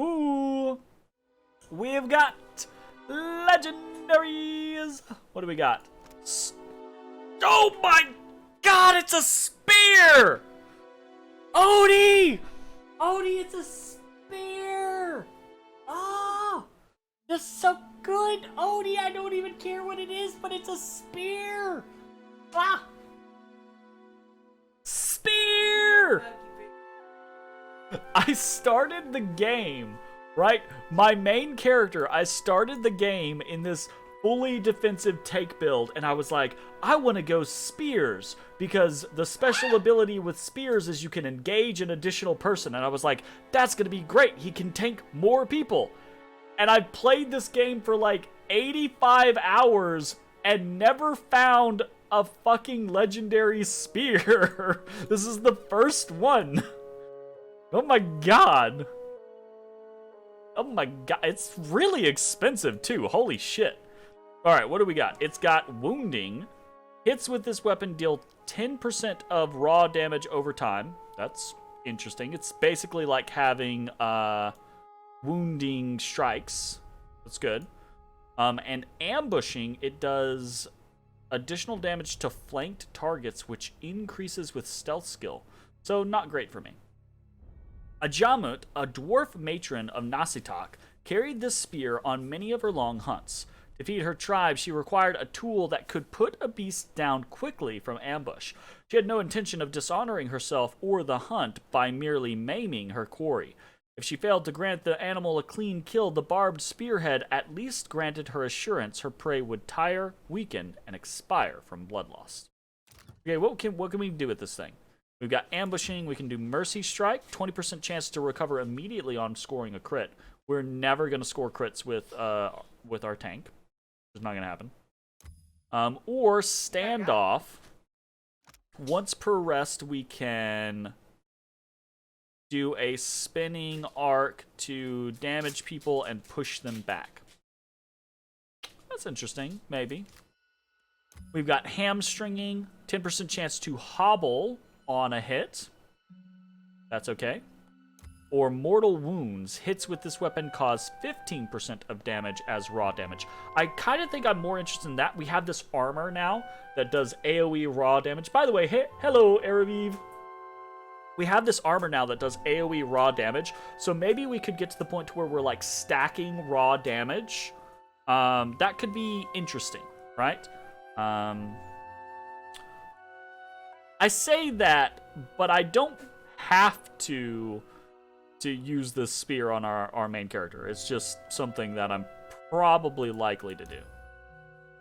Ooh. We've got legendaries. What do we got? Oh my god, it's a spear! Odie! Odie, it's a spear! Oh! That's so good! Odie, I don't even care what it is, but it's a spear! Ah! Spear! I started the game, right? My main character, I started the game in this fully defensive take build, and I was like, I want to go spears, because the special ability with spears is you can engage an additional person, and I was like, that's going to be great, he can tank more people. And I played this game for like 85 hours and never found a fucking legendary spear. This is the first one. Oh my god. Oh my god, it's really expensive too, holy shit. Alright, what do we got? It's got wounding. Hits with this weapon deal 10% of raw damage over time. That's interesting. It's basically like having wounding strikes. That's good. And ambushing, it does additional damage to flanked targets, which increases with stealth skill. So not great for me. Ajamut, a dwarf matron of Nasitak, carried this spear on many of her long hunts. To feed her tribe, she required a tool that could put a beast down quickly from ambush. She had no intention of dishonoring herself or the hunt by merely maiming her quarry. If she failed to grant the animal a clean kill, the barbed spearhead at least granted her assurance her prey would tire, weaken, and expire from blood loss. Okay, what can we do with this thing? We've got ambushing. We can do Mercy Strike. 20% chance to recover immediately on scoring a crit. We're never going to score crits with our tank. It's not going to happen. Or Standoff. Once per rest, we can do a spinning arc to damage people and push them back. That's interesting. Maybe. We've got Hamstringing. 10% chance to hobble on a hit. That's okay. Or Mortal Wounds. Hits with this weapon cause 15% of damage as raw damage. I kind of think I'm more interested in that. We have this armor now that does AoE raw damage. By the way, hello, Araviv. We have this armor now that does AoE raw damage. So maybe we could get to the point to where we're like stacking raw damage. That could be interesting, right? I say that, but I don't have to use this spear on our main character. It's just something that I'm probably likely to do.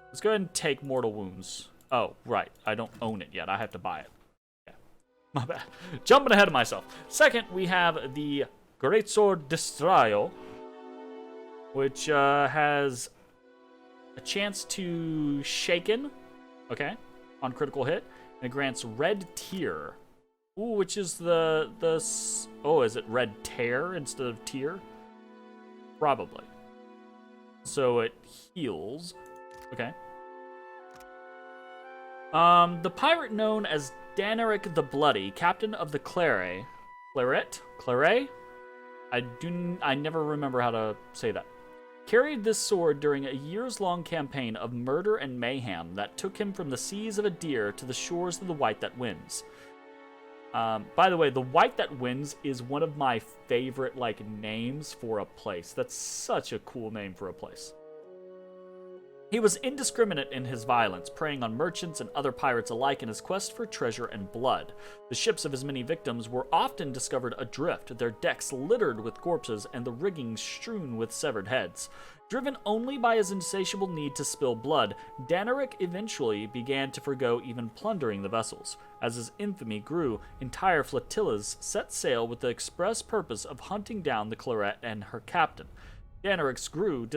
Let's go ahead and take Mortal Wounds. Oh, right. I don't own it yet. I have to buy it. Okay. My bad. Jumping ahead of myself. Second, we have the Greatsword Destrayo, which has a chance to shaken, okay, on critical hit. And it grants Red Tear. Ooh, which is oh, is it Red Tear instead of Tear? Probably. So it heals. Okay. The pirate known as Daneric the Bloody, captain of the Claret. I never remember how to say that. Carried this sword during a years-long campaign of murder and mayhem that took him from the seas of Adir to the shores of the White That Wins. By the way, the White That Wins is one of my favorite, names for a place. That's such a cool name for a place. He was indiscriminate in his violence, preying on merchants and other pirates alike in his quest for treasure and blood. The ships of his many victims were often discovered adrift, their decks littered with corpses and the rigging strewn with severed heads. Driven only by his insatiable need to spill blood, Daneric eventually began to forgo even plundering the vessels. As his infamy grew, entire flotillas set sail with the express purpose of hunting down the Claret and her captain. Daneric's crew,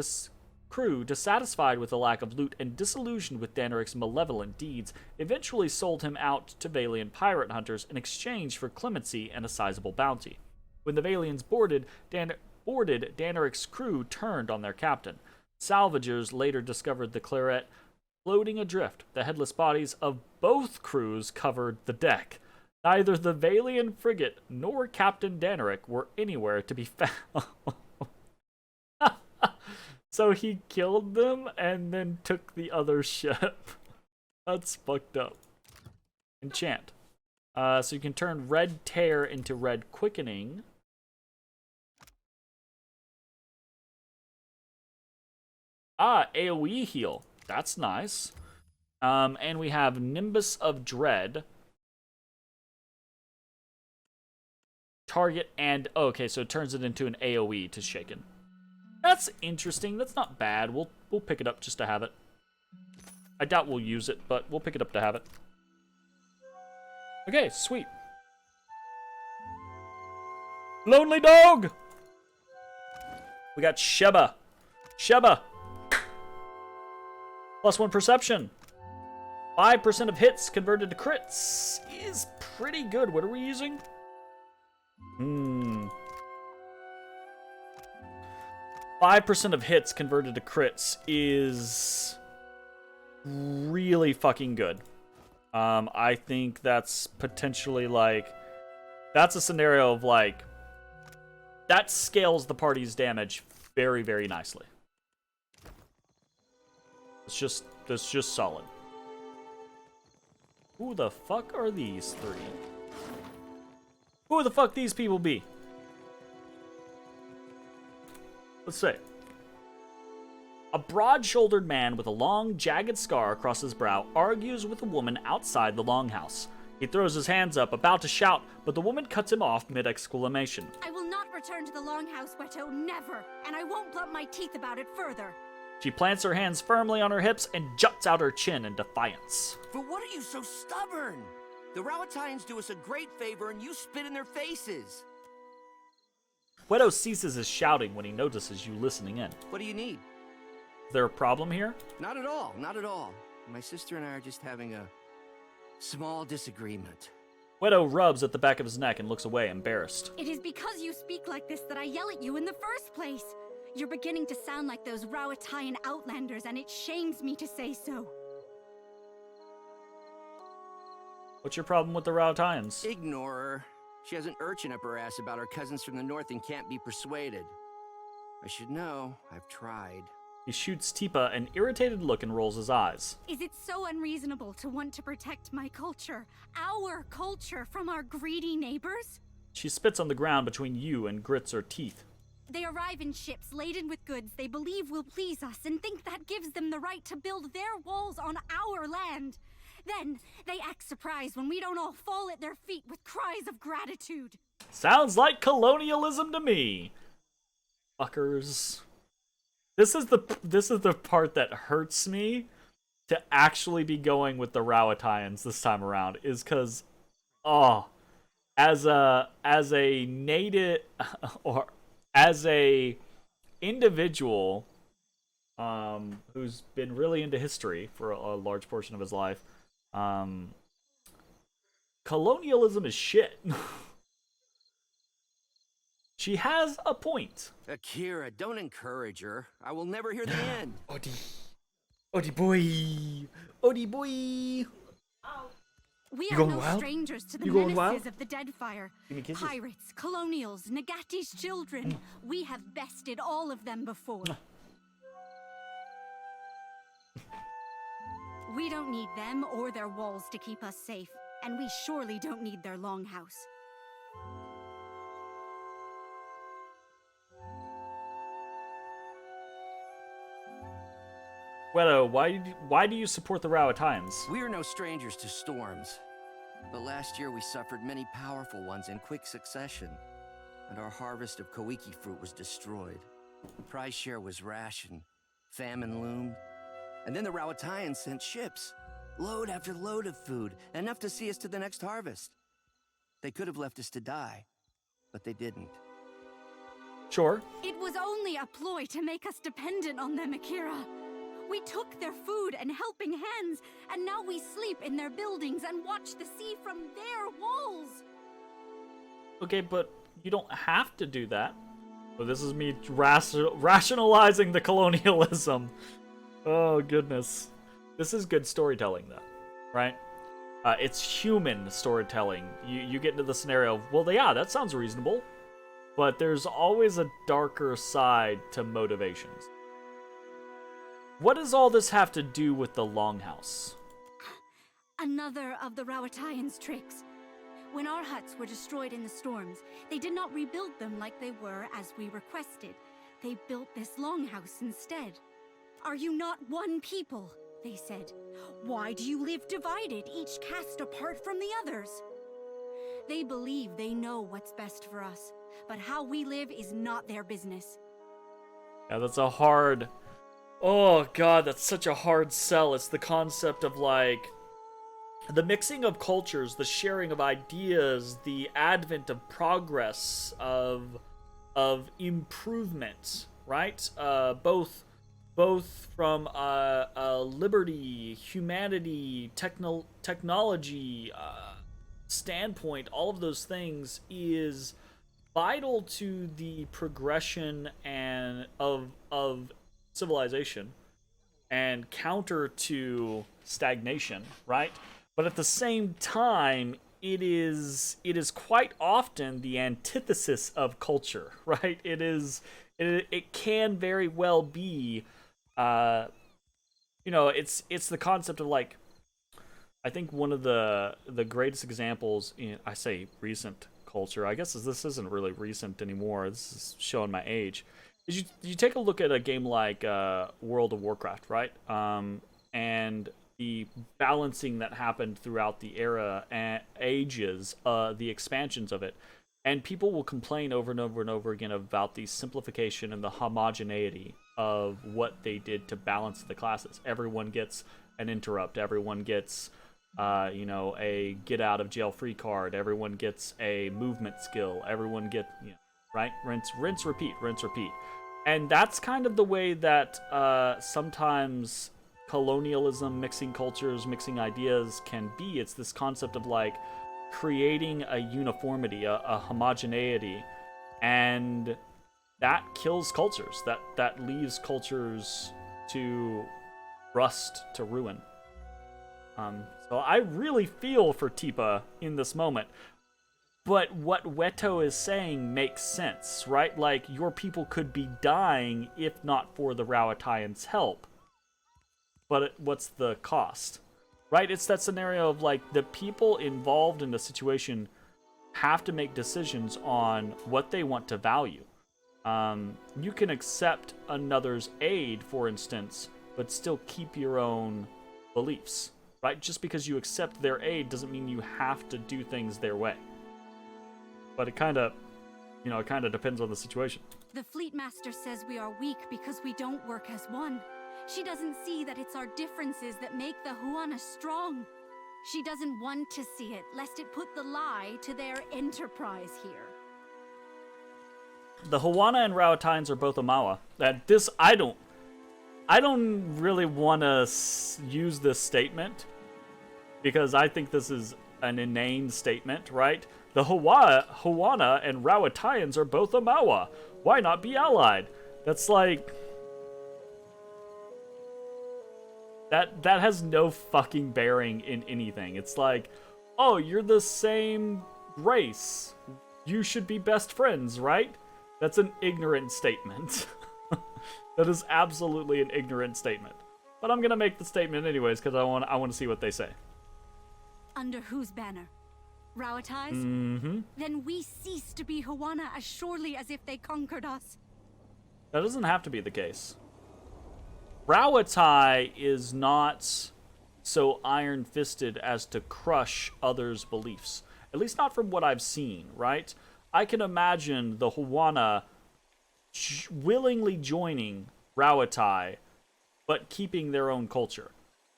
dissatisfied with the lack of loot and disillusioned with Daneric's malevolent deeds, eventually sold him out to Valiant pirate hunters in exchange for clemency and a sizable bounty. When the Valians boarded, Daneric's crew turned on their captain. Salvagers later discovered the Claret floating adrift. The headless bodies of both crews covered the deck. Neither the Valian frigate nor Captain Daneric were anywhere to be found. So he killed them and then took the other ship. That's fucked up. Enchant. So you can turn Red Tear into Red Quickening. AoE heal. That's nice. And we have Nimbus of Dread. Target and... okay, so it turns it into an AoE to Shaken. That's interesting. That's not bad. We'll pick it up just to have it. I doubt we'll use it, but we'll pick it up to have it. Okay, sweet. Lonely Dog! We got Sheba. Sheba! +1 Perception. 5% of hits converted to crits is pretty good. What are we using? 5% of hits converted to crits is really fucking good. I think that's potentially like, that's a scenario of like, that scales the party's damage very, very nicely. It's just solid. Who the fuck are these three? Who the fuck these people be? Let's see. A broad-shouldered man with a long, jagged scar across his brow argues with a woman outside the longhouse. He throws his hands up, about to shout, but the woman cuts him off mid-exclamation. I will not return to the Longhouse, Weto, never, and I won't blunt my teeth about it further. She plants her hands firmly on her hips and juts out her chin in defiance. But what are you so stubborn? The Rawatayans do us a great favor and you spit in their faces. Weto ceases his shouting when he notices you listening in. What do you need? Is there a problem here? Not at all, not at all. My sister and I are just having a small disagreement. Weto rubs at the back of his neck and looks away, embarrassed. It is because you speak like this that I yell at you in the first place. You're beginning to sound like those Rawatayan outlanders, and it shames me to say so. What's your problem with the Rawatayans? Ignore her. She has an urchin up her ass about her cousins from the north and can't be persuaded. I should know. I've tried. He shoots Tipa an irritated look and rolls his eyes. Is it so unreasonable to want to protect my culture, our culture, from our greedy neighbors? She spits on the ground between you and grits her teeth. They arrive in ships laden with goods they believe will please us and think that gives them the right to build their walls on our land. Then they act surprised when we don't all fall at their feet with cries of gratitude. Sounds like colonialism to me. Fuckers. This is the part that hurts me to actually be going with the Rawatayans this time around, is because, as a native or as a individual who's been really into history for a large portion of his life, colonialism is shit. She has a point. Akira, don't encourage her. I will never hear the end. Odie boy. Odie boy. We You are going no wild? strangers to the You going menaces wild? of the Deadfire. Give me kisses. Pirates, colonials, Nagati's children. We have bested all of them before. We don't need them or their walls to keep us safe, and we surely don't need their longhouse. Weto, why do you support the Rawatayans? We are no strangers to storms. But last year we suffered many powerful ones in quick succession, and our harvest of koiki fruit was destroyed. Prize share was rationed, famine loomed, and then the Rawatayans sent ships, load after load of food, enough to see us to the next harvest. They could have left us to die, but they didn't. Sure. It was only a ploy to make us dependent on them, Akira. We took their food and helping hands, and now we sleep in their buildings and watch the sea from their walls. Okay, but you don't have to do that. But this is me rationalizing the colonialism. Oh, goodness. This is good storytelling, though, right? It's human storytelling. You get into the scenario of, well, yeah, that sounds reasonable. But there's always a darker side to motivations. What does all this have to do with the Longhouse? Another of the Rawatayan's tricks. When our huts were destroyed in the storms, they did not rebuild them like they were as we requested. They built this longhouse instead. Are you not one people? They said. Why do you live divided, each cast apart from the others? They believe they know what's best for us, but how we live is not their business. Yeah, that's a hard... Oh, God, that's such a hard sell. It's the concept of, like, the mixing of cultures, the sharing of ideas, the advent of progress, of improvement, right? Both from liberty, humanity, technology standpoint, all of those things is vital to the progression and of civilization and counter to stagnation, right? But at the same time, it is quite often the antithesis of culture, right? It can very well be, it's the concept of like, I think one of the greatest examples in, I say recent culture, I guess this isn't really recent anymore, this is showing my age, is you take a look at a game like World of Warcraft, right? And the balancing that happened throughout the era and ages, the expansions of it. And people will complain over and over and over again about the simplification and the homogeneity of what they did to balance the classes. Everyone gets an interrupt, everyone gets a get out of jail free card, everyone gets a movement skill, everyone gets, right? Rinse, repeat, rinse, repeat. And that's kind of the way that sometimes colonialism, mixing cultures, mixing ideas can be. It's this concept of like creating a uniformity, a homogeneity, and that kills cultures. That leaves cultures to rust, to ruin. So I really feel for Tipa in this moment. But what Weto is saying makes sense, right? Like, your people could be dying if not for the Rauataians' help. But what's the cost? Right? It's that scenario of, like, the people involved in the situation have to make decisions on what they want to value. You can accept another's aid, for instance, but still keep your own beliefs. Right? Just because you accept their aid doesn't mean you have to do things their way. But it kind of depends on the situation. The Fleet Master says we are weak because we don't work as one. She doesn't see that it's our differences that make the Huana strong. She doesn't want to see it, lest it put the lie to their enterprise here. The Huana and Rauataians are both Amawa. I don't really want to use this statement, because I think this is an inane statement, right? The Huana and Rauataians are both Amawa. Why not be allied? That's like... That has no fucking bearing in anything. It's like, oh, you're the same race. You should be best friends, right? That's an ignorant statement. That is absolutely an ignorant statement. But I'm gonna make the statement anyways, because I want to see what they say. Under whose banner? Rauatai's? Mm-hmm. Then we cease to be Huana as surely as if they conquered us. That doesn't have to be the case. Rauatai is not so iron-fisted as to crush others' beliefs. At least not from what I've seen, right? I can imagine the Huana willingly joining Rauatai, but keeping their own culture.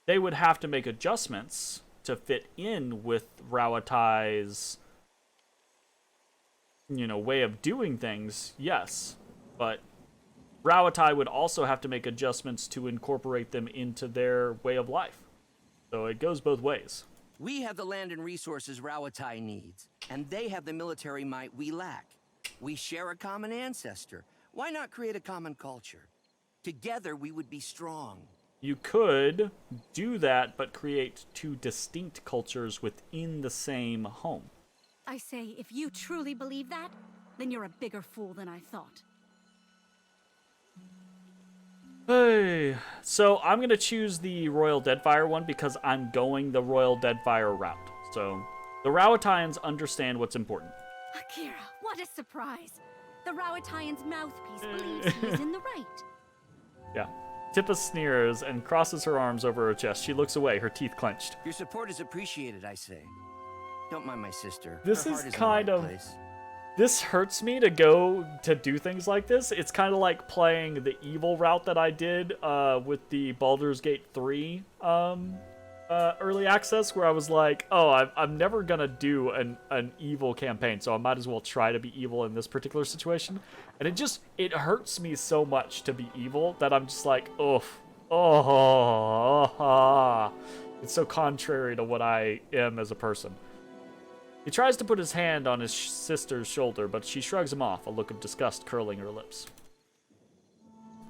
They would have to make adjustments to fit in with Rauatai's, way of doing things, yes. But Rauatai would also have to make adjustments to incorporate them into their way of life. So it goes both ways. We have the land and resources Rauatai needs, and they have the military might we lack. We share a common ancestor. Why not create a common culture? Together we would be strong. You could do that, but create two distinct cultures within the same home. I say, if you truly believe that, then you're a bigger fool than I thought. Hey, so I'm going to choose the Royal Deadfire one because I'm going the Royal Deadfire route. So the Rauataians understand what's important. Akira, what a surprise. The Rauataian's mouthpiece believes he is in the right. Yeah. Tippa sneers and crosses her arms over her chest. She looks away, her teeth clenched. Your support is appreciated, I say. Don't mind my sister. This Her is heart in the kind right of... place. This hurts me to go to do things like this. It's kind of like playing the evil route that I did with the Baldur's Gate 3 early access, where I was like, oh, I'm never going to do an evil campaign, so I might as well try to be evil in this particular situation. And it hurts me so much to be evil that I'm just like, oof. It's so contrary to what I am as a person. He tries to put his hand on his sister's shoulder, but she shrugs him off, a look of disgust curling her lips.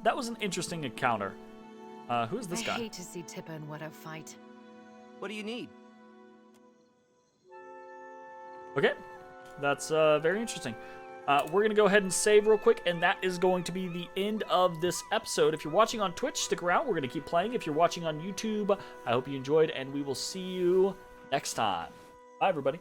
That was an interesting encounter. Who's this guy? I hate to see Tippa and Weto fight. What do you need? Okay, that's very interesting. We're going to go ahead and save real quick, and that is going to be the end of this episode. If you're watching on Twitch, stick around. We're going to keep playing. If you're watching on YouTube, I hope you enjoyed, and we will see you next time. Bye, everybody.